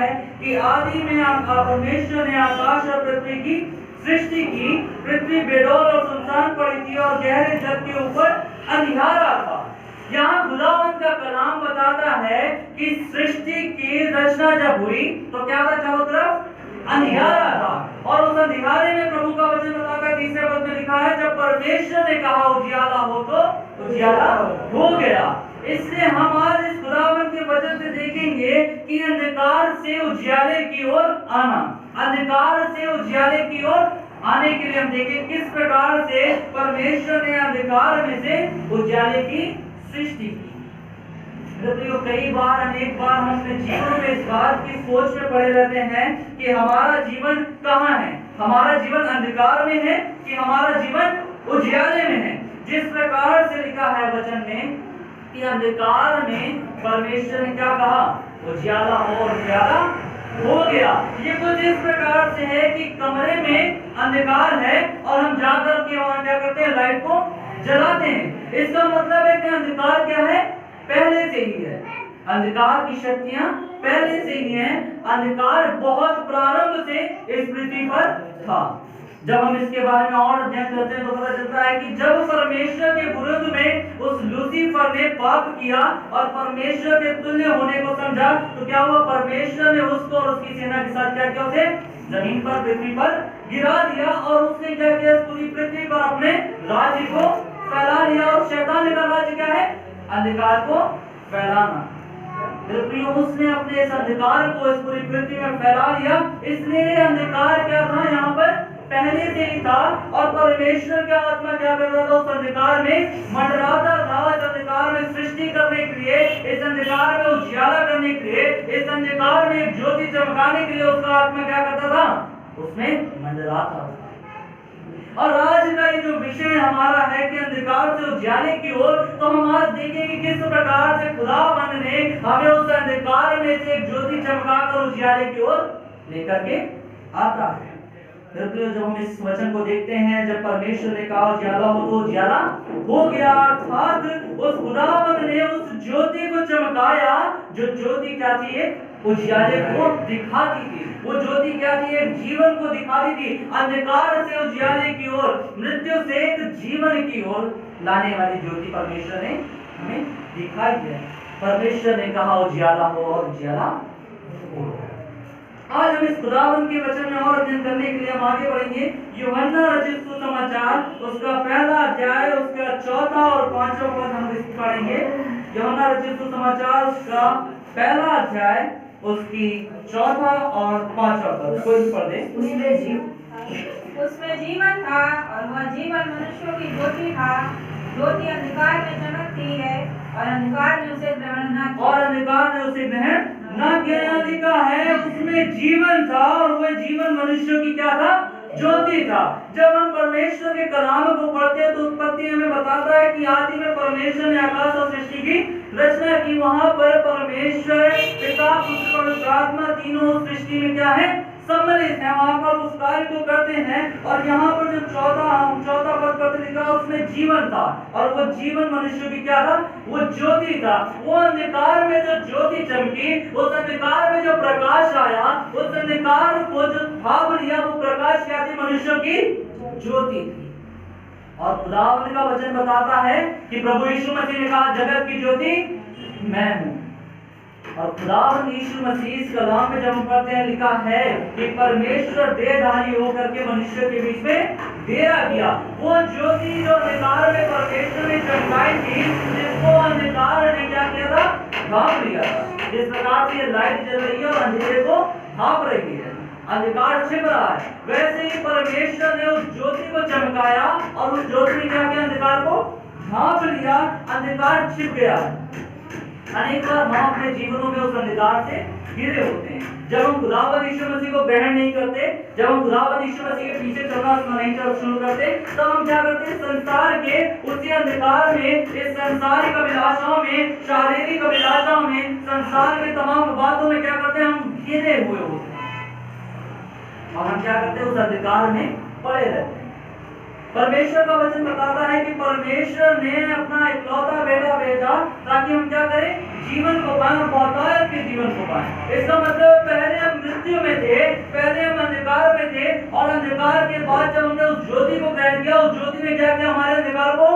है कि आदि में परमेश्वर ने आकाश और पृथ्वी की सृष्टि की। पृथ्वी बेडौल और सुनसान पड़ी थी और गहरे जल के ऊपर अंधियारा था। यहाँ खुदावंद का कलाम बताता है कि सृष्टि की रचना जब हुई तो क्या था? चारों तरफ अंधियारा था, और उस अंधियारे में प्रभु का वचन बताता है, तीसरे पद में लिखा है, जब परमेश्वर ने कहा उजियाला हो तो उजियाला हो गया। इसलिए हम आज इस खुदावंद के वचन से देखेंगे कि अंधकार से उजियाले की ओर आना, अंधकार से उजियाले की ओर आने के लिए हम देखें किस प्रकार से परमेश्वर ने अंधकार में से उजियाले की सृष्टि की। तो कई बार अनेक बार हम अपने जीवन में इस बात की सोच में पड़े रहते हैं कि हमारा जीवन कहाँ है, हमारा जीवन अंधकार में है कि हमारा जीवन उजियाले में है। जिस प्रकार से लिखा है वचन में कि अंधकार में परमेश्वर ने क्या कहा? उजियाला हो, उजियाला हो गया। ये कुछ इस प्रकार से है कि कमरे में अंधकार है और हम जाकर के वहां क्या करते हैं? लाइट को जलाते हैं। इसका मतलब है कि अंधकार क्या है? पहले से ही है। अंधकार की शक्तियां पहले से ही हैं। अंधकार बहुत प्रारंभ से इस पृथ्वी पर था। जब हम इसके बारे में और अध्ययन करते हैं तो पता चलता है कि जब परमेश्वर के विरुद्ध में उस लूसीफर ने पाप किया और परमेश्वर के तुल्य होने को समझा तो क्या हुआ? परमेश्वर ने उसको और उसकी सेना के साथ क्या किया? उसे जमीन पर, पृथ्वी पर गिरा दिया और उसने क्या किया? पूरी पृथ्वी पर अपने राज्य को फैला लिया। और शैतान का राज्य क्या है? अंधकार को फैलाना। उसने अपने इस अंधकार को इस पूरी पृथ्वी में फैला लिया। इसलिए अंधकार क्या था? यहाँ पर पहले से ही था और परमेश्वर का आत्मा क्या कर रहा था? उस अंधकार में मंडराता था। इस अंधकार में सृष्टि करने के लिए, इस अंधकार में उजियाला करने के लिए, इस अंधकार में एक ज्योति चमकाने के लिए उसका आत्मा क्या करता था? उसमें मंडराता था। और आज का ये जो विषय हमारा है कि अंधकार से उजियाले की ओर, तो हम आज देखेंगे किस प्रकार से खुदावंद ने हमें उस अंधकार में से एक ज्योति चमकाकर उजियाले की ओर लेकर के आता है। जब हम इस वचन को देखते हैं, जब परमेश्वर ने कहा उजियाला हो तो उजियाला हो गया, अर्थात उस खुदावंद ने उस ज्योति को चमकाया। जो ज्योति क्या थी? उजियाले को दिखाती थी। वो ज्योति क्या थी? एक जीवन को दिखाती थी। अंधकार से उजियाले की ओर, मृत्यु से एक जीवन की ओर लाने वाली ज्योति परमेश्वर ने हमें दिखाई है। परमेश्वर ने कहा उजियाला हो और उजियाला हो। आज हम इस खुदावंद के वचन में और अध्ययन करने के लिए हम आगे बढ़ेंगे। यूहन्ना रचित सुसमाचार उसका पहला अध्याय, उसका चौथा और पांचवा पद हम पढ़ेंगे। यूहन्ना रचित सुसमाचार उसका पहला अध्याय, उसकी चौथा और पांचवा पद कोई पढ़ दे। उसमें जीवन था और वह जीवन मनुष्यों की ज्योति था। ज्योति अंधकार में चमकती है और अंधकार ने उसे ग्रहण न किया। लिखा है उसमें जीवन था और वह जीवन मनुष्यों की क्या था? ज्योति था। जब हम परमेश्वर के कलाम को पढ़ते हैं तो उत्पत्ति हमें बताता है कि आदि में परमेश्वर ने आकाश और सृष्टि की रचना की। वहां पर परमेश्वर, पिता, पुत्र और पवित्र आत्मा तीनों सृष्टि में क्या है? सम्मिलित है। वहां पर उस कार्य को करते हैं। और यहाँ पर जो चौथा पद पर लिखा उसमें जीवन था और वो जीवन मनुष्य की क्या था? वो ज्योति था। वो अंधकार में जो ज्योति चमकी, उस अंधकार में जो प्रकाश आया, उस अंधकार को जो भाप लिया, वो प्रकाश क्या थी? मनुष्य की ज्योति थी। और खुदावंद का वचन बताता है कि प्रभु यीशु मसीह ने कहा जगत की ज्योति मैं हूं। और खुदावंद यीशु मसीह इस कलाम में जब हम पढ़ते हैं, लिखा है कि परमेश्वर देहधारी होकर के मनुष्य के बीच में डेरा किया। वो ज्योति जो अंधकार में परमेश्वर ने चमकाई थी, जिसको अंधकार ने क्या किया था? भाप लिया था। जिस प्रकार से लाइट जल रही है और अंधेरे को भाप रही है, अंधकार छिप रहा है, वैसे ही परमेश्वर ने उस ज्योति को चमकाया और उस ज्योति ने क्या किया? अंधकार को भाप लिया, अंधकार छिप गया। अनेक बार हम अपने जीवनों में उस अंधकार से घिरे होते हैं। जब हम खुदावंद यीशु मसीह को ग्रहण नहीं करते, जब हम खुदावंद यीशु मसीह के पीछे चलना नहीं शुरू करते, तब हम क्या करते हैं? संसार के उसी अंधकार में, इस संसारिक अभिलाषाओं में, शारीरिक अभिलाषाओं में, संसार के तमाम बातों में क्या करते हैं? हम घिरे हुए होते हैं और हम क्या करते हैं? उस अंधकार में पड़े रहते हैं। परमेश्वर का वचन बताता है कि परमेश्वर ने अपना इकलौता बेटा भेजा ताकि हम क्या करें? जीवन को पाएं और बहुतायत के जीवन को पाएं। इसका मतलब पहले हम मृत्यु में थे, पहले हम अंधकार में थे, और अंधकार के बाद जब हमने उस ज्योति को ग्रहण किया, उस ज्योति ने क्या किया, हमारे अंधकार को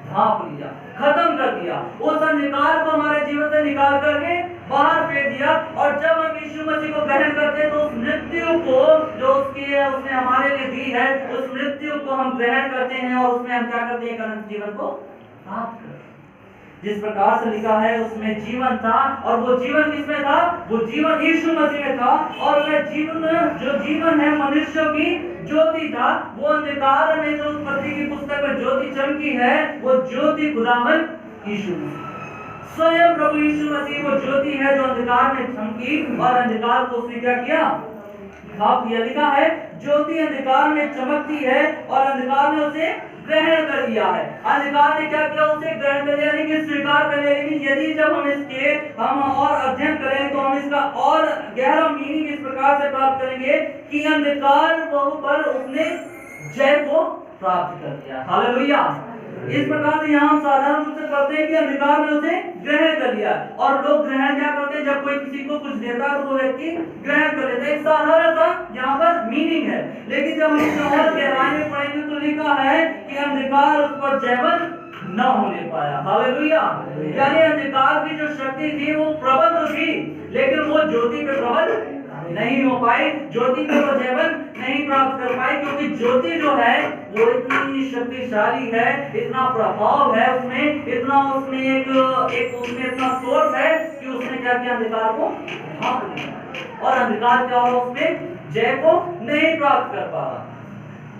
ढांप लिया, खत्म कर दिया, उस अंधकार को हमारे जीवन से निकाल करके बाहर फेंक दिया। और जब हम यीशु मसीह को ग्रहण करते हैं तो उस मृत्यु को जो उसने हमारे लिए दी है, उस मृत्यु को हम ग्रहण करते हैं और उसमें हम क्या करते हैं, अनंत जीवन को प्राप्त करते हैं। जिस प्रकार से लिखा है उसमें जीवन था, और वो जीवन किसमें था, वो जीवन यीशु मसीह में था, और वह जीवन जो जीवन है मनुष्यों की ज्योति था। वो अंधकार में जो उत्पत्ति की पुस्तक में ज्योति चमकी है, वो ज्योति खुदावंद यीशु मसीह, स्वयं प्रभु यीशु मसीह वो ज्योति है जो अंधकार में चमकी, और अंधकार को उसने क्या किया, ढांप दिया। लिखा है ज्योति अंधकार में चमकती है और अंधकार ने उसे ग्रहण कर लिया है। अंधकार ने क्या किया, उसे ग्रहण कर लिया, लेकिन स्वीकार कर लिया। लेकिन यदि जब हम और अध्ययन करें तो हम इसका और गहरा मीनिंग इस प्रकार से प्राप्त करेंगे कि अंधकार पर उसने जय को प्राप्त कर लिया। हालेलुया। इस प्रकार से यहाँ हम साधारण रूप से पढ़ते हैं कि अंधकार में उसे ग्रहण कर लिया। और लोग ग्रहण क्या करते हैं, जब कोई किसी को कुछ देता है तो वो व्यक्ति ग्रहण कर लेता है। एक साधारण सा यहाँ पर मीनिंग है, लेकिन जब हम इसे और गहराई में पढ़ेंगे तो लिखा है कि अंधकार उस पर जयवंत न होने पाया। हालेलुया। यानी अंधकार की जो शक्ति थी वो प्रबल तो थी, लेकिन वो ज्योति पे प्रबल नहीं हो पाई, ज्योति पे वो जयवंत नहीं प्राप्त कर पाई, क्योंकि ज्योति जो है वो इतनी शक्तिशाली है, इतना प्रभाव है उसमें, इतना उसमें एक उसमें इतना सोर्स है कि उसने क्या किया, अंधकार को ढांप लिया, और अंधकार क्या हुआ, उसमें जय को नहीं प्राप्त कर पा रहा।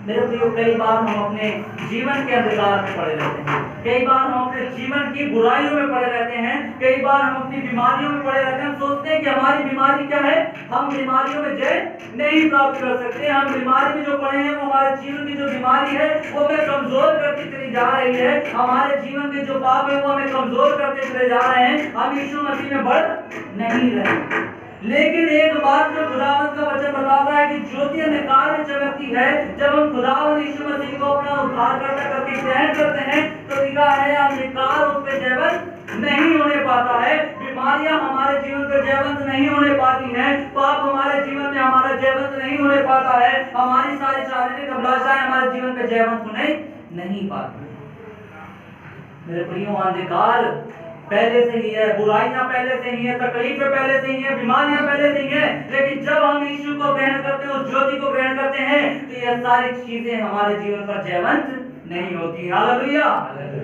मेरे प्रियो, कई बार हम अपने जीवन के अंधकार में पड़े रहते हैं, कई बार हम अपने जीवन की बुराइयों में पड़े रहते हैं, कई बार हम अपनी बीमारियों में पड़े रहते हैं। हम सोचते हैं कि हमारी बीमारी क्या है, हम बीमारियों में जय नहीं प्राप्त कर सकते, हम बीमारी में जो पड़े हैं वो हमारे जीवन की जो बीमारी है वो हमें कमजोर करती चली जा रही है, हमारे जीवन के जो पाप है वो हमें कमजोर करते चले जा रहे हैं, हम यीशु मसीह में बढ़ नहीं रहे। लेकिन एक बात जो खुदावंद का वचन बताता है कि ज्योति अंधकार में चमकती है। जब हम खुदावंद यीशु मसीह को अपना उद्धारकर्ता करके ग्रहण करते हैं तो लिखा है अंधकार उस पे जयवंत नहीं होने पाता है, बीमारियां हमारे जीवन पे जयवंत नहीं होने पाती हैं, पाप हमारे जीवन में हमारा जयवंत नहीं होने पाता है, हमारी सारी शारीरिक अभिलाषाएं हमारे जीवन पे जयवंत होने नहीं पाती। मेरे प्रियो, अंधकार पहले से ही है, बुराइयां पहले से ही है, तकलीफें पहले से ही है, बीमारियां पहले से ही है, लेकिन जब हम यीशु को ग्रहण करते हैं, उस ज्योति को ग्रहण करते हैं, तो ये सारी चीजें हमारे जीवन पर जयवंत नहीं होती। हालेलुया।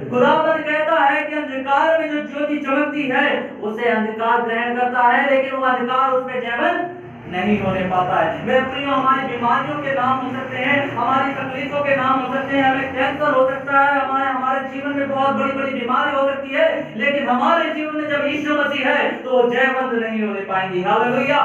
खुदावंद कहता है कि अंधकार में जो ज्योति चमकती है उसे अंधकार ग्रहण करता है, लेकिन वो अंधकार उसमें जयवंत नहीं होने पाता है। मेरे प्रियो, हमारी बीमारियों के नाम हो सकते हैं, हमारी तकलीफों के नाम हो सकते हैं, हमें कैंसर हो सकता है, हमारे जीवन में बहुत बड़ी बड़ी बीमारी हो सकती है, लेकिन हमारे जीवन में जब यीशु मसीह है तो वो जयवंत नहीं होने पाएंगी। हालेलुया।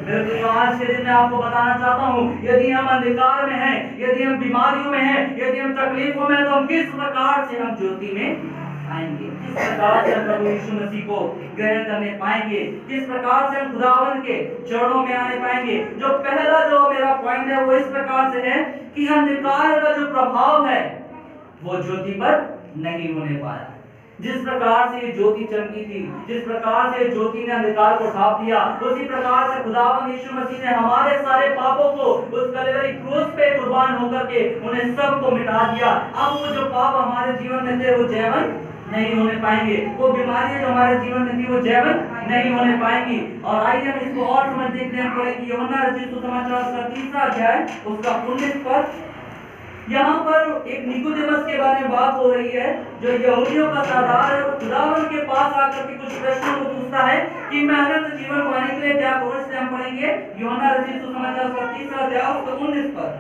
मेरे प्रियो, आज के दिन मैं आपको बताना चाहता हूँ, यदि हम अंधकार में हैं, यदि हम बीमारियों में हैं, यदि हम तकलीफों में, तो हम किस प्रकार से हम ज्योति में आएंगे, किस प्रकार से हम प्रभु यीशु मसीह को ग्रहण करने पाएंगे, किस प्रकार से हम खुदावंद के चरणों में आने पाएंगे। जो पहला जो मेरा पॉइंट है वो इस प्रकार से है कि अंधकार का जो प्रभाव है वो ज्योति पर नहीं होने पाया। जिस प्रकार से ये ज्योति चमकी थी, जिस प्रकार से ज्योति ने अंधकार को ढांप दिया, उसी प्रकार से खुदावंद यीशु मसीह ने हमारे सारे पापों को उस कलवरी क्रूस पे कुर्बान होकर के उन्हें सबको मिटा दिया। अब वो जो पाप हमारे जीवन में थे वो जयवंत नहीं होने पाएंगे, वो बीमारियां जो हमारे जीवन में थी वो जयवंत नहीं होने पाएंगी। और आइए हम इसको और समझने के लिए पढ़ेंगे यूहन्ना रचित सुसमाचार का 3 अध्याय उसका 19 पद। यहाँ पर एक निकोदेमस के बारे में बात हो रही है, जो यहूदियों का सरदार है। वो खुदावंद के पास आकर के कुछ प्रश्नों को पूछता है कि मैं अनंत जीवन पाने के लिए क्या करूं। इसलिए हम पढ़ेंगे यूहन्ना रचित सुसमाचार का 3 अध्याय उसका 19 पद।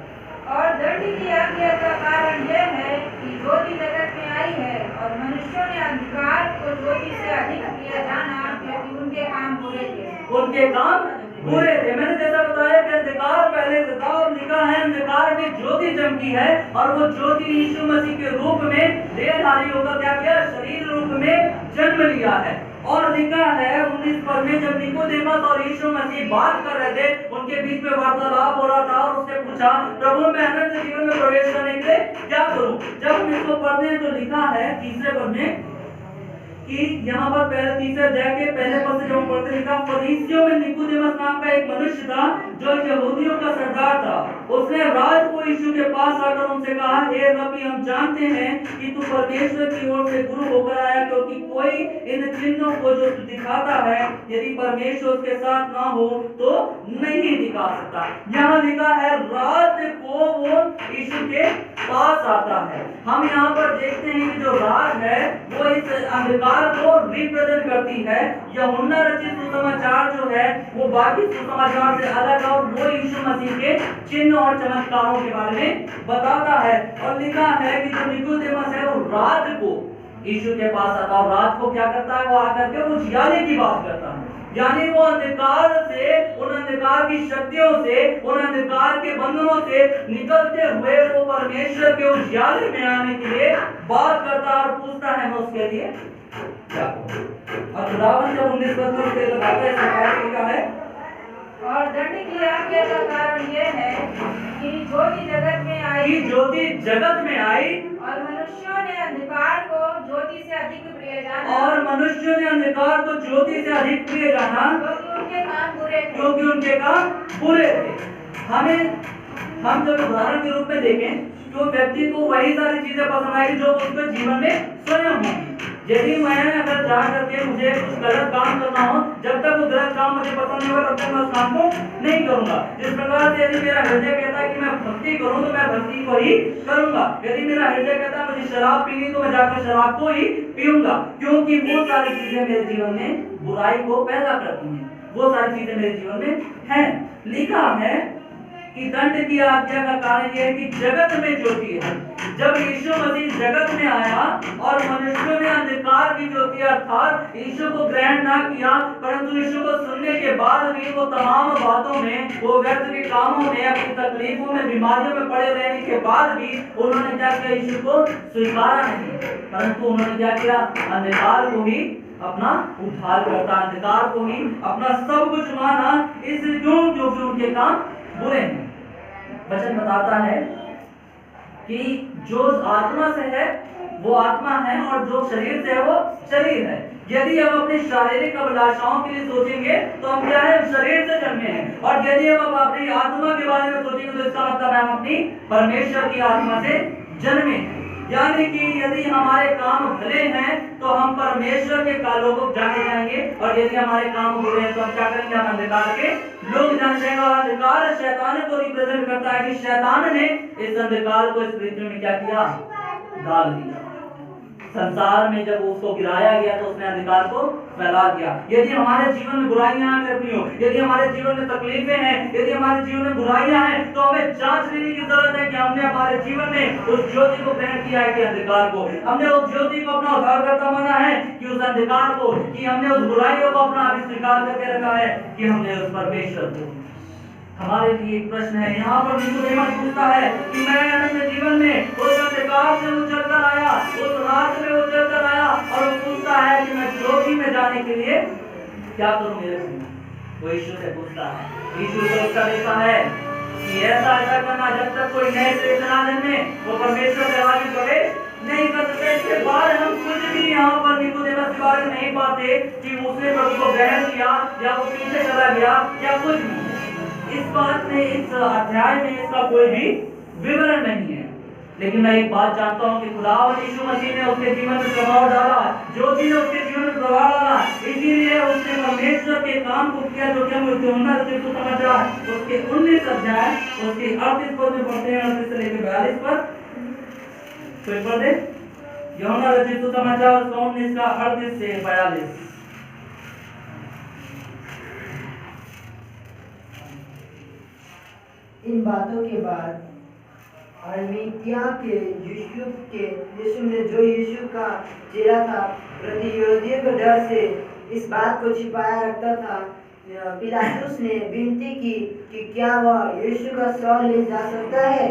और दंड की आज्ञा का कारण यह है कि ज्योति जगत में आई है और मनुष्यों ने अंधकार को ज्योति से अधिक किया जाना, क्योंकि उनके काम बुरे थे। उनके काम बुरे थे। मैंने जैसा बताया कि अंधकार पहले से था, और लिखा है अंधकार में ज्योति चमकी है, और वो ज्योति यीशु मसीह के रूप में देहधारी होकर क्या किया, शरीर रूप में जन्म लिया है। और लिखा है 19 पद में, जब निकोदेमस और यीशु मसीह बात कर रहे थे, उनके बीच में वार्तालाप हो रहा था, और उसने पूछा, प्रभु मैं अनंत जीवन में प्रवेश करने के लिए क्या करूं। जब हम इसको पढ़ते हैं तो लिखा है 3 पद में कि यहाँ पर पहले तीसरे अध्याय के पहले पद से जब हम पढ़ते लिखा, फरीसियों में निकोदेमस नाम का एक मनुष्य था जो यहूदियों का सरदार था। उसने रात को यीशु के पास आकर उनसे कहा, हे रब्बी, हम जानते हैं कि तू परमेश्वर की ओर से गुरु होकर आया, क्योंकि कोई इन चिन्हों को जो तू दिखाता है, यदि परमेश्वर उसके साथ ना हो तो नहीं दिखा सकता। यहाँ लिखा है रात को वो यीशु के पास आता है। हम यहाँ पर देखते हैं कि जो रात है वो इस अंधकार को रिप्रेजेंट करती है। यूहन्ना रचित सुसमाचार जो है वो बाकी सुसमाचार से अलग है और वो यीशु मसीह के चिन्ह और चमत्कारों के बारे में बताता है। और लिखा है कि जो निकोदेमस है वो रात को यीशु के पास आता है और रात को क्या करता है, वो आकर के वो जियाले की बात करता है। यानी वो अंधकार से, उन अंधकार की शक्तियों से, उन अंधकार के बंधनों से निकलते हुए वो परमेश्वर के उजियाले में आने के लिए बात करता है और पूछता है, मैं उसके लिए क्या करूं। और खुदावन जब 19 पद में उसे बताता है, सरकार लिखा है, और दंड की आज्ञा का कारण यह है कि ज्योति जगत में आई, ज्योति जगत में आई और मनुष्यों ने अंधकार को ज्योति से अधिक प्रिय जाना, और मनुष्यों ने अंधकार को ज्योति से अधिक प्रिय जाना, क्योंकि उनके काम बुरे थे। क्योंकि उनके काम बुरे थे। हम जब उदाहरण के रूप में देखें तो व्यक्ति को वही सारी चीजें पसंद आएगी जो उसके जीवन में स्वयं होगी। यदि मैं अगर जा करके मुझे कुछ गलत काम करना हो, जब तक वो गलत काम मुझे पसंद नहीं होगा तब तक मैं उस काम को नहीं करूंगा। जिस प्रकार से यदि मेरा हृदय कहता है कि मैं भक्ति करूं तो मैं भक्ति को ही करूंगा। यदि मेरा हृदय कहता है मुझे शराब पीनी तो मैं जाकर शराब को ही पीऊंगा, क्योंकि वो सारी चीजें मेरे जीवन में बुराई को पैदा करती हैं। वो सारी चीजें मेरे जीवन में हैं। लिखा है कि दंड की आज्ञा का कारण यह है कि जगत में ज्योति है। जब यीशु मसीह जगत में आया और मनुष्यों ने अंधकार की ज्योति अर्थात यीशु को ग्रहण ना किया, परंतु यीशु को सुनने के बाद भी वो तमाम बातों में, वो व्यर्थ के कामों में, अपनी तकलीफों में, बीमारियों में पड़े रहने के बाद भी उन्होंने क्या किया, यीशु को स्वीकारा नहीं, परंतु उन्होंने क्या किया, अंधकार को ही अपना उद्धार करता, अंधकार को ही अपना सब कुछ माना, इस क्योंकि उनके काम बुरे हैं। वचन बताता है कि जो आत्मा से है वो आत्मा है और जो शरीर से है वो शरीर है। यदि हम अपनी शारीरिक अभिलाषाओं के लिए सोचेंगे तो हम क्या है, शरीर से जन्मे हैं, और यदि हम अपनी आत्मा के बारे में सोचेंगे तो इसका मतलब है हम अपनी परमेश्वर की आत्मा से जन्मे हैं। यानी कि यदि हमारे काम भले हैं तो हम परमेश्वर के कालों को जाने जाएंगे, और यदि हमारे काम बुरे हैं तो हम क्या करेंगे, हम अंधकार के लोग जाने जाएंगे। और अंधकार शैतान को रिप्रेजेंट करता है कि शैतान ने इस अंधकार को इस पृथ्वी में क्या किया, डाल दिया। संसार में जब उसको गिराया गया तो उसने अंधकार को फैला दिया। यदि हमारे जीवन में बुराइयां हैं अपनियों, यदि हमारे जीवन में तकलीफें हैं, यदि हमारे जीवन में बुराइयां हैं, तो हमें जांच लेने की जरूरत है कि हमने हमारे जीवन में उस ज्योति को ग्रहण किया है कि अंधकार को। हमने उस ज्योति को अपना उद्धारकर्ता माना है कि उस अंधकार को, कि हमने उस बुराइयों को अपना स्वीकार करके रखा है कि हमने उस परमेश्वर को। हमारे लिए एक प्रश्न है, यहाँ पर निकोदेमस पूछता है कि मैं अनंत जीवन में उस अंधकार से उछल कर आया, उस रात में उछल कर आया, और वो पूछता है कि मैं ज्योति में जाने के लिए क्या करूं मेरे को। वो यीशु से पूछता है। यीशु से उसका लिखा है कि ऐसा करना जब तक कोई नए से ना जन्मे वो परमेश्वर के आगे प्रवेश नहीं कर सकते। इसके बाद हम कुछ भी यहाँ पर निकोदेमस के बारे में नहीं पाते कि उसने प्रभु को ग्रहण किया या वो पीछे चला गया या कुछ भी। इस बात में, इस अध्याय में इसका कोई भी विवरण नहीं है। लेकिन मैं एक बात जानता हूँ कि खुदा और यीशु मसीह ने उसके जीवन में प्रभाव डाला, ज्योति ने उसके जीवन में प्रभाव डाला, इसीलिए उसने परमेश्वर के काम को किया जो कि हम यूहन्ना रचित सुसमाचार उसके 19 अध्याय उसके 38 पद में पढ़ते हैं, 38 से लेकर 42 पद। कोई पढ़ दे यूहन्ना रचित सुसमाचार 19 का 38 से 42। इन बातों के बाद अरमितिया के यीशु ने, जो यीशु का चेला था, प्रतियोगियों के डर से इस बात को छिपाया रखता था, पिलातुस ने विनती की कि क्या वह यीशु का शव ले जा सकता है।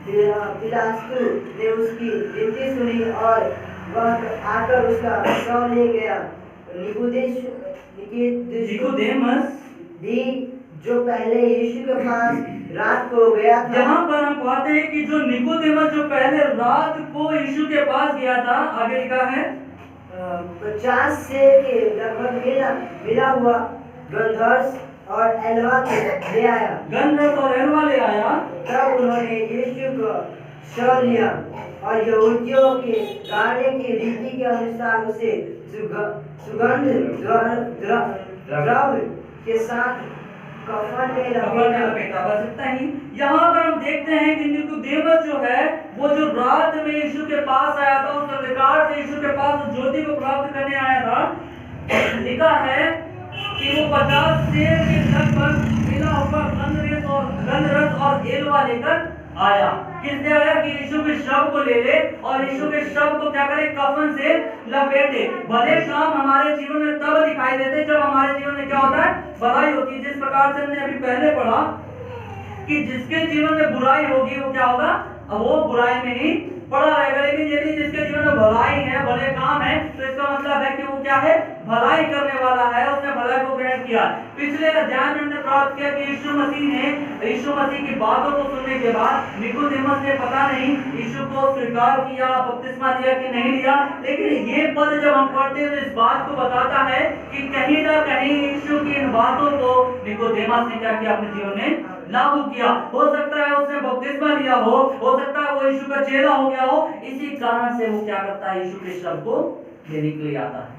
पिलातुस ने उसकी विनती सुनी और वह आकर उसका शव ले गया। निकोदेमस भी जो पहले यीशु के पास रात को गया था। यहाँ पर हम पाते हैं कि जो निकोदेमस जो पहले रात को यीशु के पास गया था, आगे लिखा है 50 सेर के लगभग मिला हुआ गंधर्स और एलवा के ले आया। गंधर्स और एलवा ले आया। तब उन्होंने यीशु को शव लिया और यहूदियों के गाने की रीति के अनुसार उसे सुगंध द्रव्य के साथ कफन में लपेटा। बस इतना ही। यहाँ पर हम देखते हैं कि निकोदेमस जो है वो जो रात में यीशु के पास आया था, उस अंधकार से यीशु के पास उस ज्योति को प्राप्त करने आया था। लिखा है कि वो 50 सेर के लगभग मिला हुआ गंधरस और एलवा लेकर आया। किसने आया कि यीशु के शव को ले ले और यीशु के शव को क्या करे, कफन से लपेटे। भले शाम हमारे जीवन में तब दिखाई देते जब हमारे जीवन में क्या होता है, भलाई होती है। जिस प्रकार से हमने अभी पहले पढ़ा कि जिसके जीवन में बुराई होगी वो क्या होगा, वो बुराई में ही पड़ा रहेगा। लेकिन यदि जिसके जीवन में भलाई है, भले काम है, तो इसका मतलब है कि वो क्या है, भलाई करने वाला है, उसने भलाई को ग्रहण किया। पिछले अध्याय में हमने प्राप्त किया कि यीशु मसीह की बातों को सुनने के बाद निकोदेमस ने पता नहीं यीशु को स्वीकार किया, बपतिस्मा लिया कि नहीं लिया। लेकिन ये पद जब हम पढ़ते हैं तो इस बात को बताता है कि कहीं ना कहीं यीशु की इन बातों को निकोदेमस ने क्या किया, अपने जीवन में लागू किया। हो सकता है उसने बपतिस्मा लिया हो सकता है वो यीशु का चेला हो गया हो। इसी कारण से वो क्या करता है, यीशु के शब्द को लेने के लिए आता है।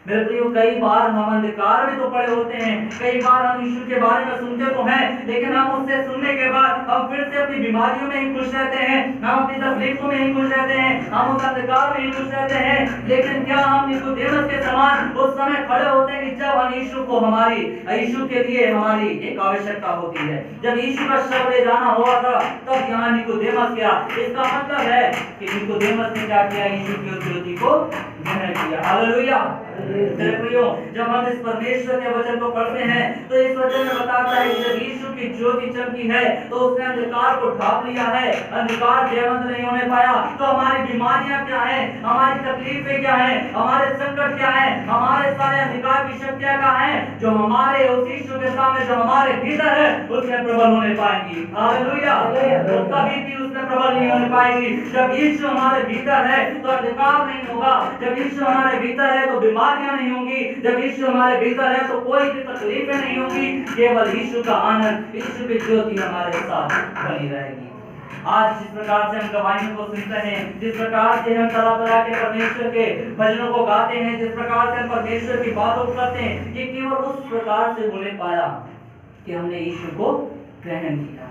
मेरे प्रियो, कई बार हम अंधकार में तो पड़े होते हैं, कई बार हम यीशु के बारे में सुनते तो हैं, लेकिन हम उससे सुनने के बाद हम फिर से अपनी बीमारियों में ही खुश रहते हैं, हम अपनी तकलीफों में ही खुश रहते हैं, हम उस अंधकार में ही खुश रहते हैं। लेकिन क्या हम निकोदेमस के समान उस समय खड़े होते हैं कि जब हम यीशु के लिए हमारी एक आवश्यकता होती है। जब यीशु का शव ले जाना हुआ था तब यहाँ निकोदेमस गया। इसका मतलब है कि निकोदेमस ने क्या किया, यीशु की ज्योति को ग्रहण किया। हालेलुया। जब हम इस परमेश्वर के वचन को पढ़ते हैं तो इस वचन में बताता है कि जब यीशु की ज्योति चमकी है तो उसने अंधकार को ढांप लिया है, अंधकार जयवंत नहीं होने पाया। तो हमारी बीमारियां क्या हैं, हमारी तकलीफें क्या हैं, हमारे संकट क्या हैं, हमारे सारे अंधकार की शक्तियां क्या हैं, जो हमारे उस यीशु के सामने, जो हमारे भीतर है, उसमें प्रबल होने पाएंगी। हालेलुया। तो कभी भी उसमें प्रबल नहीं होने पाएगी। जब यीशु हमारे भीतर है तो अंधकार नहीं होगा। जब यीशु हमारे भीतर है तो बीमारियां नहीं होंगी। जब यीशु हमारे भीतर है तो कोई भी तकलीफें नहीं होंगी। केवल यीशु का आनंद, यीशु की ज्योति हमारे साथ बनी रहेगी। आज जिस प्रकार से हम गवाहियों को सुनते हैं, जिस प्रकार से हम तरह तरह के परमेश्वर के भजनों को गाते हैं, जिस प्रकार से हम परमेश्वर की बातों को करते हैं, ये केवल उस प्रकार से होने पाया कि हमने यीशु को ग्रहण किया।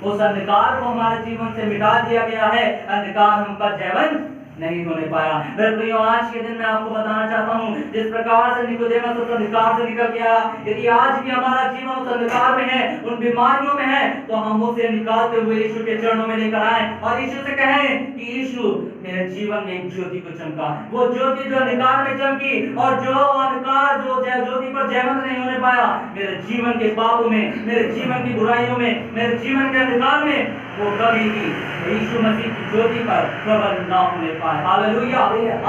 उस अंधकार को हमारे जीवन से मिटा दिया गया है, अंधकार हम पर जयवंत नहीं होने पाया। मेरे प्रियो, आज के दिन मैं आपको बताना चाहता हूँ, जिस प्रकार से निकोदेमस उस अंधकार से निकल गया, यदि आज भी हमारा जीवन उस अंधकार में है, उन बीमारियों में है, तो हम उसे निकालते हुए यीशु के चरणों में लेकर आए और यीशु से कहें कि यीशु, मेरे जीवन में एक ज्योति को चमका। वो ज्योति जो अंधकार में चमकी और जो अंधकार जो ज्योति पर जयवंत नहीं होने पाया, मेरे जीवन के पापों में, मेरे जीवन की बुराइयों में, मेरे जीवन के अंधकार में, वो कभी भी यीशु मसीह की ज्योति पर प्रबल ना होने पाए। हालेलुया।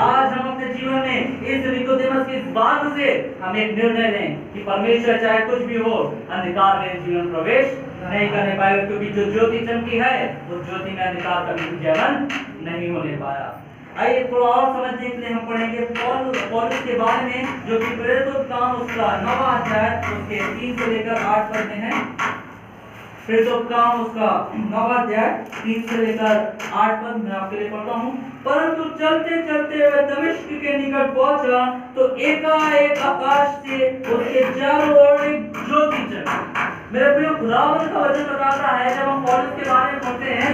आज हम अपने जीवन में इस निकोदेमस की बात से हम एक निर्णय लें कि परमेश्वर चाहे कुछ भी हो, अंधकार में जीवन प्रवेश नहीं करने पाएगा, क्योंकि जो ज्योति चमकी है उस ज्योति में अंधकार कभी जयवंत नहीं होने पाया। आइए थोड़ा और समझने के लिए हम पढ़ेंगे पौलुस के बारे में, जो कि प्रेरितों का काम उसका 9वां अध्याय उसके 3 से लेकर 8 पद में है। प्रेरितों का काम उसका 9वां अध्याय 3 से लेकर 8 पद मैं आपके लिए पढ़ता हूँ। परंतु चलते चलते वह दमिश्क के निकट पहुंचा तो एकाएक आकाश से उसके चारों ओर एक ज्योति चमकी। मेरे प्रिय, खुदावंद का वचन बताता है, जब हम पौलुस के बारे में पढ़ते हैं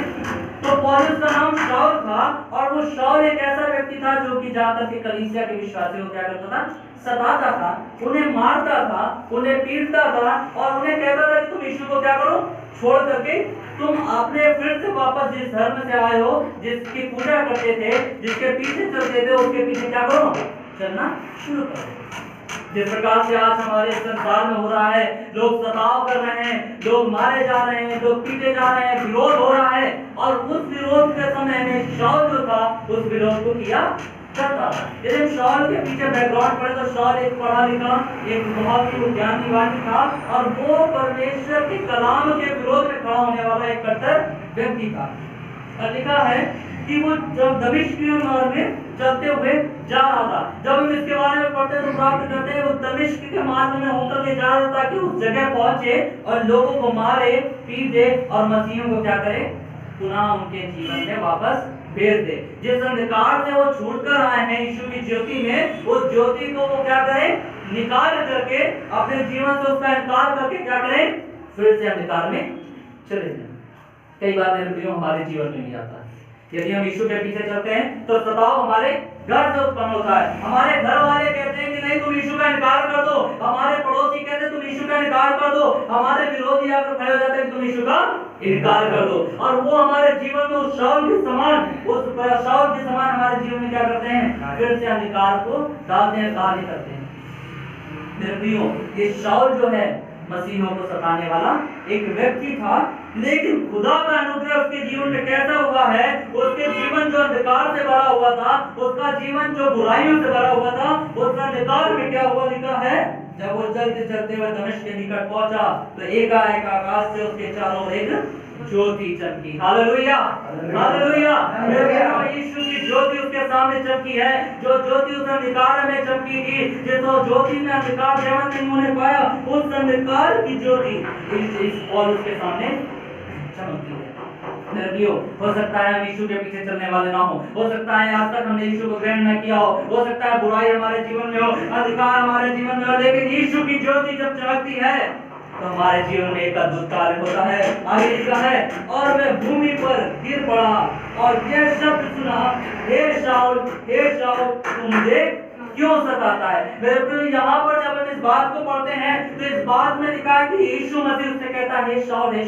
तो पौलुस का नाम शाऊल था और वो शाऊल एक ऐसा व्यक्ति था जो कि जाकर के कलीसिया के विश्वासियों को क्या करता था, सताता था, उन्हें मारता था, उन्हें पीटता था और उन्हें कहता था कि तुम यीशु को क्या करो, छोड़ करके तुम अपने फिर से वापस जिस धर्म से आए हो, जिसकी पूजा करते थे, जिसके पीछे चलते थे, उसके पीछे क्या करो, चलना शुरू करो। जिस प्रकार से आज हमारे संसार में हो रहा है, लोग सताव कर रहे हैं, लोग मारे जा रहे हैं, लोग पीटे जा रहे हैं, विरोध हो रहा है, और उस विरोध के समय में शाऊल जो था उस विरोध को किया करता था। यदि शाऊल के पीछे बैकग्राउंड पड़े तो शाऊल एक पढ़ा लिखा, एक बहुत ही ज्ञानीवादी था और वो परमेश्वर के कलाम के विरोध में खड़ा होने वाला एक कट्टर व्यक्ति था। और लिखा है कि वो जब दमिश्क के मार्ग में चलते हुए जा रहा था, जब हम इसके बारे पढ़ते हैं तो प्राप्त करते हैं वो दमिश्क के मार्ग में होकर के जा रहा था कि उस जगह पहुंचे और लोगों को मारे पीटे और मसीहों को क्या करे, पुनः उनके जीवन में वापस भेज दे। जिस अंधकार से वो छूट कर आए हैं यीशु की ज्योति में, उस ज्योति को वो क्या करे, निकाल करके अपने जीवन से उसका इनकार करके क्या करे, फिर से अंधकार में चले जाए। कई बार मेरे प्रियो हमारे जीवन में भी आता है। यदि हम यीशु के पीछे चलते हैं तो सताव हमारे घर से उत्पन्न होता है। हमारे घर वाले कहते हैं कि नहीं तुम यीशु का इनकार कर दो, हमारे पड़ोसी कहते हैं तुम यीशु का इनकार कर दो, हमारे विरोधी आकर खड़े हो जाते हैं तुम यीशु का इनकार कर दो, और वो हमारे जीवन में उस शाऊल के समान हमारे जीवन में क्या करते हैं, फिर से अंधकार को डालते हैं, कार्य करते हैं। मेरे प्रियो, ये शाऊल जो है मसीहों को सताने वाला एक व्यक्ति था, लेकिन खुदा का अनुग्रह उसके जीवन में कैसा हुआ है, उसके जीवन जो अंधकार से भरा हुआ था, उसका जीवन जो बुराइयों से भरा हुआ था, उसका अंधकार में क्या हुआ लिखा है, जब वो चलते चलते हुए दमिश्क के निकट पहुंचा तो एकाएक आकाश से उसके चारों ओर एक ज्योति चमकी। Hallelujah, hallelujah. यीशु की ज्योति उसके सामने चमकी है, जो ज्योति उस अंधकार में चमकी थी, जिस ज्योति में अंधकार जवन नहीं होने पाया, उस अंधकार की ज्योति इस पौलुस के सामने चमकती है। हो सकता है हम यीशु के पीछे चलने वाले ना हो सकता है आज तक हमने यीशु को ग्रहण न किया हो सकता है बुराई हमारे जीवन में हो, अंधकार हमारे जीवन में हो, लेकिन यीशु की ज्योति जब चमकती है तो हमारे जीवन में एक अद्भुत कार्य होता है। आगे लिखा है, और मैं भूमि पर गिर पड़ा और यह शब्द सुना, हे शाऊल तू मुझे क्यों सताता है। मेरे प्रिय, यहाँ पर जब हम इस बात को पढ़ते हैं तो इस बात में लिखा है कि यीशु मसीह उससे कहता है, हे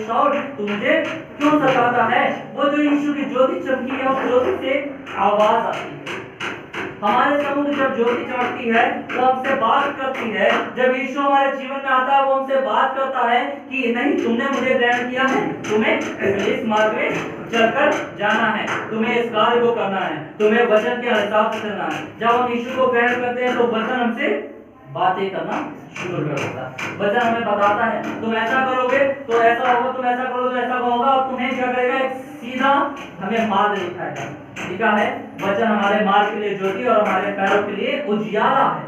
शाऊल तू मुझे क्यों सताता है। वो जो यीशु की ज्योति चमकी है, उस ज्योति से आवाज आती है। हमारे समुद्र जब ज्योति चमकती है वो हमसे बात करती है। जब यीशु हमारे जीवन में आता है वो हमसे बात करता है कि नहीं तुमने मुझे ग्रहण किया है, तुम्हें इस मार्ग में चलकर जाना है, तुम्हें इस कार्य को करना है, तुम्हें वचन के हिसाब से चलना है। जब हम यीशु को ग्रहण करते हैं तो वचन हमसे बातें करना शुरू कर देता है। वचन हमें बताता है तुम ऐसा करोगे तो ऐसा होगा, तुम ऐसा करोगे तो ऐसा होगा, और तुम्हें क्या करेगा, एक सीधा हमें मार्ग दिखाएगा। लिखा है वचन हमारे मार्ग के लिए ज्योति और हमारे पैरों के लिए उजियारा है।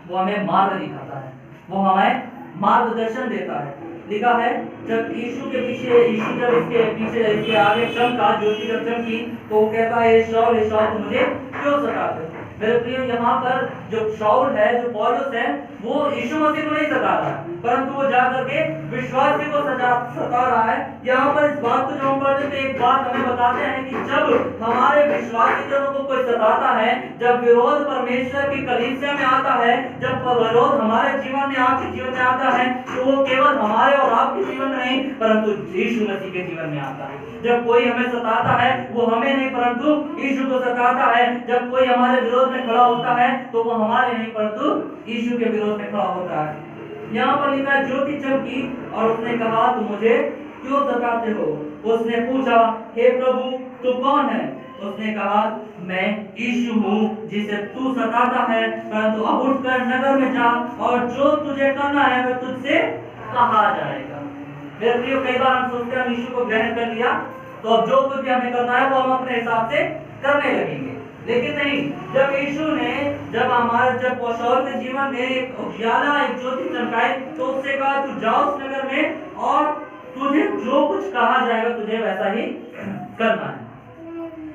वो हमें मार्ग दिखाता है, वो हमें मार्गदर्शन देता है। लिखा है जब यीशु के पीछे, यीशु जब इसके पीछे इसके आगे चमका, ज्योति जब चमकी तो वो कहता है, हे शाऊल तुम मुझे क्यों सताते हो। मेरे प्रियो, यहाँ पर जो शाऊल है, जो पौलुस है, वो यीशु मसीह को नहीं सता रहा है, परंतु वो जाकर के विश्वासी को सता रहा है। यहाँ पर इस बात को जब हम पढ़ते तो एक बात हमें बताते हैं कि जब हमारे विश्वासी जनों को कोई सताता है, जब विरोध परमेश्वर की कलीसिया में आता है, जब विरोध हमारे जीवन में, आपके जीवन में आता है, तो वो केवल हमारे और आपके जीवन में नहीं परंतु यीशु मसीह के जीवन में आता है। जब कोई हमें सताता है वो हमें नहीं परंतु यीशु को सताता है। जब कोई हमारे विरोध में खड़ा होता है तो वो हमारे नहीं परंतु यीशु के विरोध में खड़ा होता है। यहाँ पर लिखा है ज्योति चमकी और उसने कहा तुम मुझे क्यों सताते हो। उसने पूछा, हे प्रभु तू कौन है। उसने कहा, मैं यीशु हूँ जिसे तू सताता है, परंतु अब उठकर नगर में जा और जो तुझे करना है वह तुझसे कहा जाएगा। मेरे प्रियो, कई बार हम सोचते हैं यीशु को ग्रहण कर लिया तो अब जो कुछ भी हमें करना है वो हम अपने हिसाब से करने लगेंगे, लेकिन नहीं। जब यीशु ने जब शाऊल के जीवन में एक उजियारा, एक ज्योति चमकाई तो उससे कहा तू जाओ उस नगर में और तुझे जो कुछ कहा जाएगा तुझे वैसा ही करना है।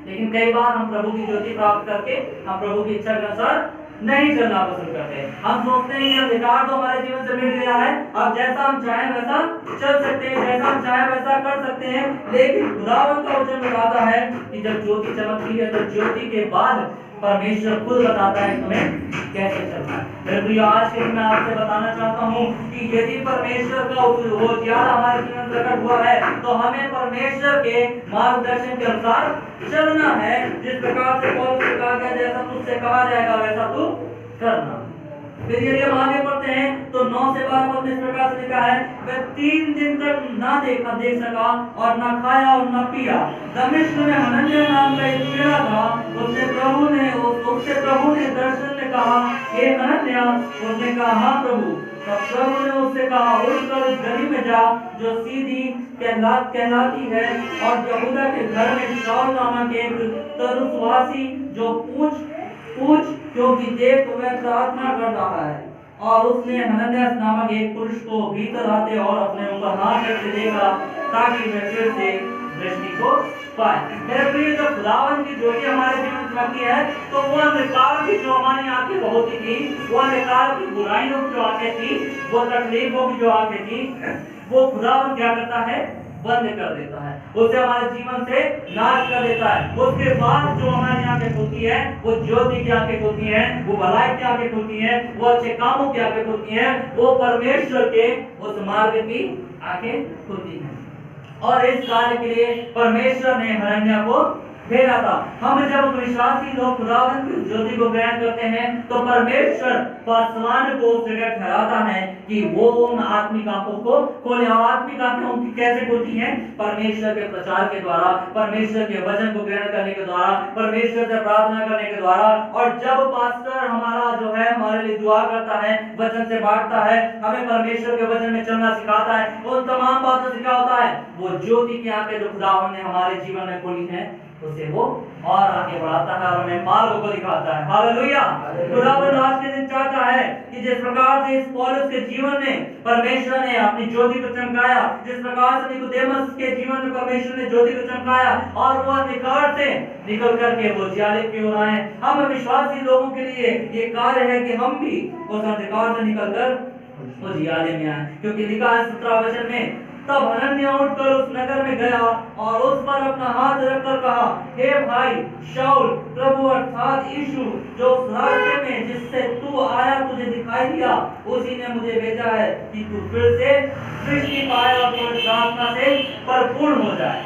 लेकिन कई बार हम प्रभु की ज्योति प्राप्त करके हम प्रभु की इच्छा के अनुसार नहीं चलना पसंद करते। हम सोचते हैं कि अधिकार तो हमारे जीवन से मिल गया है, अब जैसा हम चाहें वैसा चल सकते हैं, जैसा हम चाहें वैसा कर सकते हैं। लेकिन खुदावंद का वचन बताता है कि जब ज्योति चमकती है तो ज्योति के बाद परमेश्वर खुद बताता है तुम्हें कैसे चलना है। मेरे प्रिय, आज के दिन मैं आपसे बताना चाहता हूँ कि यदि परमेश्वर का वो ज्यादा हमारे जीवन में प्रकट हुआ है तो हमें परमेश्वर के मार्गदर्शन के अनुसार चलना है। जिस प्रकार से पौलुस से कहा गया जैसा तुझसे कहा जाएगा वैसा तू करना। फिर यदि हम आगे पढ़ते हैं तो 9 से 12 पद में इस प्रकार से लिखा है, वह 3 दिन तक ना देख सका और ना खाया और ना पिया। दमिश्क में हनन्याह नाम का एक चेला था, उससे प्रभु ने दर्शन में कहा, हे हनन्याह। उसने कहा, हाँ प्रभु। तब प्रभु ने उससे कहा, उठकर उस गली में जा जो सीधी कहलाती है और यहूदा के घर में शाऊल नामक एक तरुसवासी जो पूछ पूछ, क्योंकि देख वह प्रार्थना कर रहा है। और उसने हनन्यास नामक एक पुरुष को भीतर आते और अपने ऊपर हाथ रखते देखा, ताकि वह फिर से दृष्टि को पाए। मेरे प्रिय, जब खुदावन की ज्योति हमारे जीवन में चमकती है, तो वो अंधकार की जो हमारी आंखें होती थी, वो अंधकार की बुराइयों की जो आंखें थी, वो तकलीफों की जो आंखें थी, वो खुदावन क्या करता है? बंद कर देता है, उसे हमारे जीवन से नाश कर देता है। उसके बाद जो हमारी आंखें खुलती है, वो ज्योति की आंखें खुलती हैं, वो भलाई की आंखें खुलती हैं, वो अच्छे कामों की आंखें खुलती हैं, वो परमेश्वर के उस मार्ग की आंखें खुलती हैं। और इस कार्य के लिए परमेश्वर ने हनन्याह को भेजा था। हम जब विश्वासी लोग खुदावंद की ज्योति को ग्रहण करते हैं, तो परमेश्वर पासवान को उस जगह ठहराता है कि वो उन आत्मिक आंखों को खोले। और आत्मिक आंखें उनकी कैसे खुलती हैं? परमेश्वर के प्रचार के द्वारा, परमेश्वर के वचन को ग्रहण करने के द्वारा, परमेश्वर से प्रार्थना करने के द्वारा। और जब पास्टर हमारा जो है हमारे लिए दुआ करता है, वचन से बांटता है, हमें परमेश्वर के वचन में चलना सिखाता है, उन तमाम बातों से क्या होता है? वो ज्योति की आंखें जो खुदावंद ने हमारे जीवन में खोली हैं, उसे वो और आगे बढ़ाता है और हमें मार्ग को दिखाता है। हालेलुया। खुदावंद आज के दिन चाहता है कि जिस प्रकार से इस पौलुस के जीवन में परमेश्वर ने अपनी ज्योति को चमकाया, जिस प्रकार से निकोदेमुस के जीवन में परमेश्वर ने ज्योति को चमकाया और वो अंधकार से निकल करके वो उजियाले की ओर आए, हम विश्वासी लोगों के लिए ये कार्य है कि हम भी उस अंधकार से निकलकर उजियाले में आए। क्योंकि लिखा है 17 वचन में, तब हनन्याह उठकर उस नगर में गया और उस पर अपना हाथ रखकर कहा, हे भाई शाऊल, प्रभु अर्थात यीशु जो उस रास्ते में जिससे तू आया तुझे दिखाई दिया, उसी ने मुझे भेजा है कि तू फिर से दृष्टि पाए और पवित्र आत्मा से भरपूर हो जाए।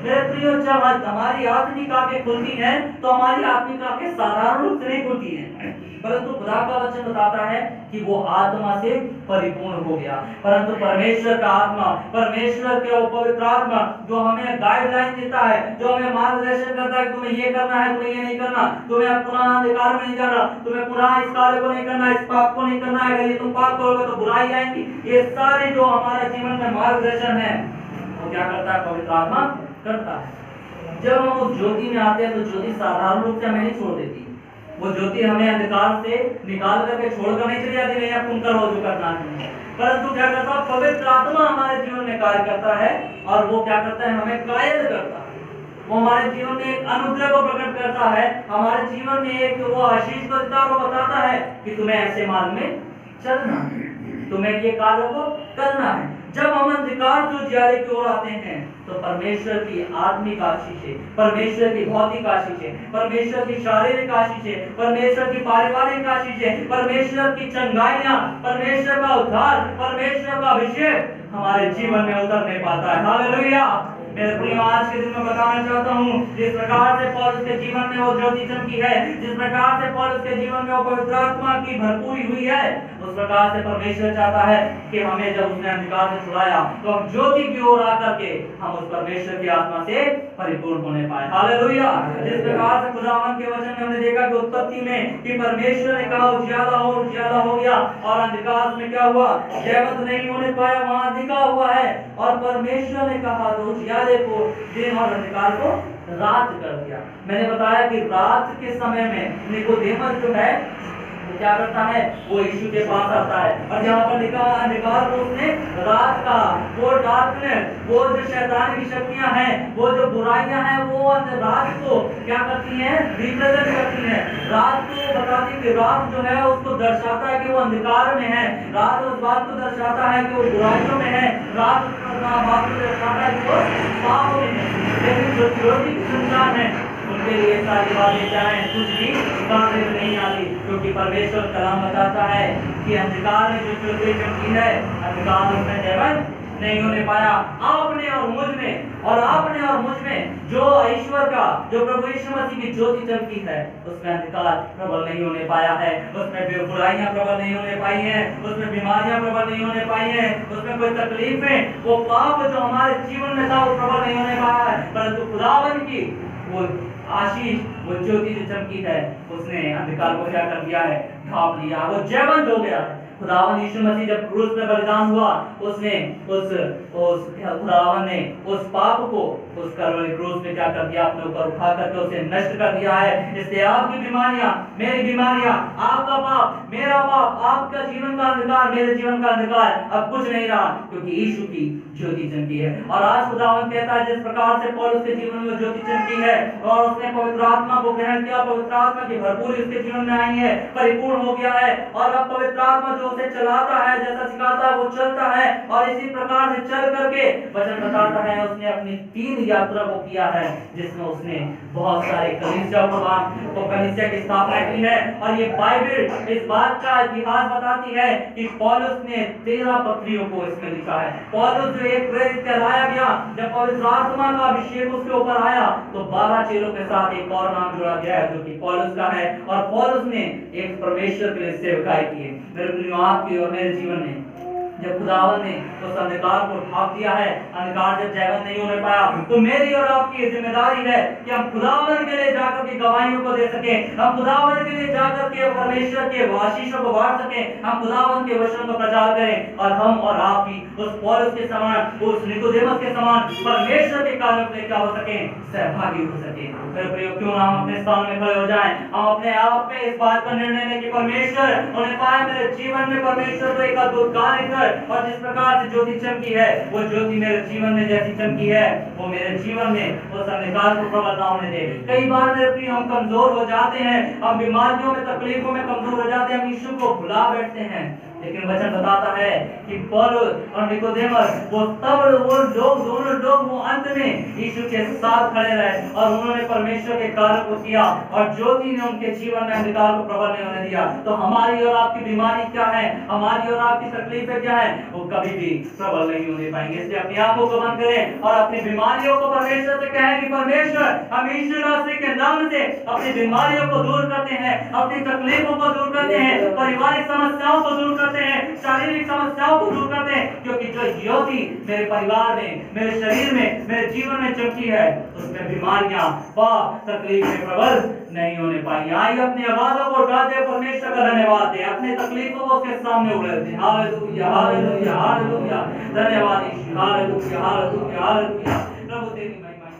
मेरे प्रियो, जब हमारी आत्मिक आंखें खुलती हैं, तो हमारी आत्मिक आंखें साधारण रूप से नहीं खुलती हैं, परंतु खुदा का वचन बताता है कि वो आत्मा से परिपूर्ण हो गया। परंतु परमेश्वर का आत्मा, परमेश्वर के वो पवित्र आत्मा जो हमें गाइडलाइन देता है, जो हमें मार्गदर्शन करता है कि तुम्हें ये करना है, तुम्हें ये नहीं करना, तुम्हें पुनः अंधकार में नहीं जाना, तुम्हें पुनः इस कार्य को नहीं करना, इस पाप को नहीं करना है, यदि तुम पाप करोगे तो बुराई आएगी। ये सारे जो हमारे जीवन में मार्गदर्शन है, वो क्या करता है? पवित्र आत्मा करता है। जब हम उस ज्योति में आते हैं, तो ज्योति साधारण रूप से हमें नहीं छोड़ देती, वो ज्योति हमें अंधकार से निकाल करके छोड़कर नहीं चली जाती, नहीं अब तुम करो जो करना है, परंतु क्या करता है? पवित्र आत्मा हमारे जीवन में कार्य करता है और वो क्या करता है? हमें कायल करता है। वो हमारे जीवन में एक अनुग्रह को प्रकट करता है, हमारे जीवन में एक वो आशीष करता है, वो बताता है कि तुम्हें ऐसे मार्ग में चलना है, तुम्हें ये कार्य को करना है। जब हम अंधकार जो उजियाले की ओर आते हैं, तो परमेश्वर की आत्मिक आशीषें, परमेश्वर की भौतिक आशीषें, परमेश्वर की शारीरिक आशीषें, परमेश्वर की पारिवारिक आशीषें, परमेश्वर की चंगाइयां, परमेश्वर का उद्धार, परमेश्वर का अभिषेक हमारे जीवन में उतर नहीं पाता है। हालेलुया। मेरे प्रियो, आज के दिन में बताना चाहता हूँ, जिस प्रकार से पौलुस के जीवन में वो ज्योति चमकी है, जिस प्रकार से पौलुस के जीवन में वो पवित्र आत्मा की भरपूरी हुई है, उस प्रकार से परमेश्वर चाहता है कि हमें जब उसने अंधकार से छुड़ाया, तो हम ज्योति की ओर आकर के हम उस परमेश्वर की आत्मा से परिपूर्ण होने पाए। हालेलुया। जिस प्रकार से खुदावंद के वचन में हमने देखा कि उत्पत्ति में कि परमेश्वर ने कहा उजियाला हो, उजियाला हो गया, और अंधकार में क्या हुआ? जयवंत नहीं होने पाया, वहां लिखा हुआ है, और परमेश्वर ने कहा तो उजियाले को दिन और अंधकार को रात कर दिया। मैंने बताया कि रात के समय में निकोदेमुस जो है वो क्या करता है? वो यीशु के पास आता है, और यहाँ पर लिखा अंधकार को उसने रात का, वो डार्कनेस, वो जो शैतान की शक्तियां हैं, वो जो बुराइयां हैं, वो रात को क्या करती हैं? रिप्रेजेंट करती हैं। रात को बताती कि रात जो है उसको दर्शाता है कि वो अंधकार में है, रात उस बात को दर्शाता है कि वो बुराइयों में है, रात उस बात को दर्शाता है कि वो पाप में है। लेकिन जो ज्योति की संतान है, उनके लिए सारी बातें चाहे कुछ भी काम में नहीं आती, क्योंकि परमेश्वर कलाम बताता है कि अंधकार में जो ज्योति चमकी है, अंधकार उसमें जयवंत नहीं होने पाया। आपने और मुझ में, और आपने और मुझ में जो ईश्वर का, जो प्रभु यीशु मसीह की ज्योति चमकी है, उसमें अंधकार प्रबल नहीं होने पाया है, उसमें बुराइयां प्रबल नहीं होने पाई हैं, उसमें बीमारियां प्रबल नहीं होने पाई हैं, उसमें कोई तकलीफें, वो पाप जो हमारे जीवन में था वो प्रबल नहीं होने पाया है। परंतु खुदावंद की वो आशीष, वो ज्योति जो चमकी है, उसने अंधकार को क्या कर दिया है? ढांप लिया, वो जयवंत हो गया है। खुदावन यीशु मसीह जब क्रूस पे बलिदान हुआ, उसने उस खुदावन ने उस पाप को उस कलवरी क्रूस पे क्या कर दिया, अपने ऊपर उठा करके उसे नष्ट कर दिया है। इसलिए आपकी बीमारियां, मेरी बीमारियां, आपका पाप, मेरा पाप, आपका जीवन का अंधकार, मेरे जीवन का अंधकार अब कुछ नहीं रहा, क्योंकि यीशु की ज्योति चमकी है। और आज खुदावन कहता है जिस प्रकार से पौलुस के जीवन में ज्योति चमकी है और उसने पवित्र आत्मा को ग्रहण किया, पवित्र आत्मा की भरपूरी उसके जीवन में आई है, परिपूर्ण हो गया है, और अब पवित्र आत्मा जो उसे चलाता है, जैसा सिखाता है वो चलता है, और इसी प्रकार से चल करके वचन बताता है उसने अपनी 3 यात्रा को किया है, जिसमें उसने बहुत सारे कलीसिया की स्थापना की है। और ये बाइबल इस बात का इतिहास बताती है कि पौलुस ने 13 पत्रियों को इसमें लिखा है। पौलुस जो एक प्रेरित कहलाया गया, जब पवित्र आत्मा का अभिषेक उसके ऊपर आया तो 12 चेलों के साथ एक और नाम जोड़ा गया है जो कि पौलुस का है, और पौलुस ने एक परमेश्वर के लिए सेवकाई की है। मेरे प्रियो, आपके और मेरे जीवन में जब खुदावन ने उस अंधकार को ढांप दिया है, अंधकार जब जयवंत नहीं होने पाया, तो मेरी और आपकी जिम्मेदारी है कि हम खुदावन के लिए जाकर के गवाहियों को दे सकें, हम खुदावन के लिए जाकर के परमेश्वर के आशीषों को बांट सकें, हम खुदावन के वचन को प्रचार करें, और हम और आप भी उस पौलुस के समान, उस निकोदेमस के समान परमेश्वर के कार्यों में क्या हो सके, सहभागी हो सके। मेरे प्रियो, क्यों ना हम अपने स्थान में खड़े हो जाएं, हम अपने आप में इस बात का निर्णय लें कि परमेश्वर उन्हें पाए मेरे जीवन में, परमेश्वर को एक अद्भुत कार्य कर, और जिस प्रकार से ज्योति चमकी है, वो ज्योति मेरे जीवन में जैसी चमकी है, वो मेरे जीवन में उस अंधकार को प्रबल ना होने दे। कई बार मेरे प्रिय हम कमजोर हो जाते हैं, हम बीमारियों में, तकलीफों में कमजोर हो जाते हैं, हम यीशु को भुला बैठते हैं, लेकिन वचन बताता है कि पौलुस और निकोदेमस वो दोनों लोग वो अंत में यीशु के साथ खड़े रहे, और उन्होंने परमेश्वर के कार्य को किया, और ज्योति ने उनके जीवन में अंधकार को प्रबल नहीं होने दिया। तो हमारी और आपकी बीमारी क्या है, हमारी और आपकी तकलीफें क्या है, वो कभी भी प्रबल नहीं होने पाएंगे। इसलिए अपनी आंखों को बंद करें और अपनी बीमारियों को परमेश्वर से कहें कि परमेश्वर, हम यीशु मसीह के नाम से अपनी बीमारियों को दूर करते हैं, अपनी तकलीफों को दूर करते हैं, पारिवारिक समस्याओं को दूर करते हैं, शारीरिक समस्याओं को दूर करते हैं, क्योंकि जो ज्योति मेरे परिवार में, मेरे शरीर में, मेरे जीवन में चमकी है, उसमें बीमारियां, पाप, तकलीफें प्रबल नहीं होने पाई। आइए अपनी आवाज़ों को उठाते परमेश्वर का धन्यवाद दें, अपने तकलीफों को उसके सामने उड़ाते हैं। हालेलुया, हालेलुया, हालेलुया, धन्यवाद यीशु, हालेलुया, हालेलुया, हालेलुया। प्रभु तेरी महिमा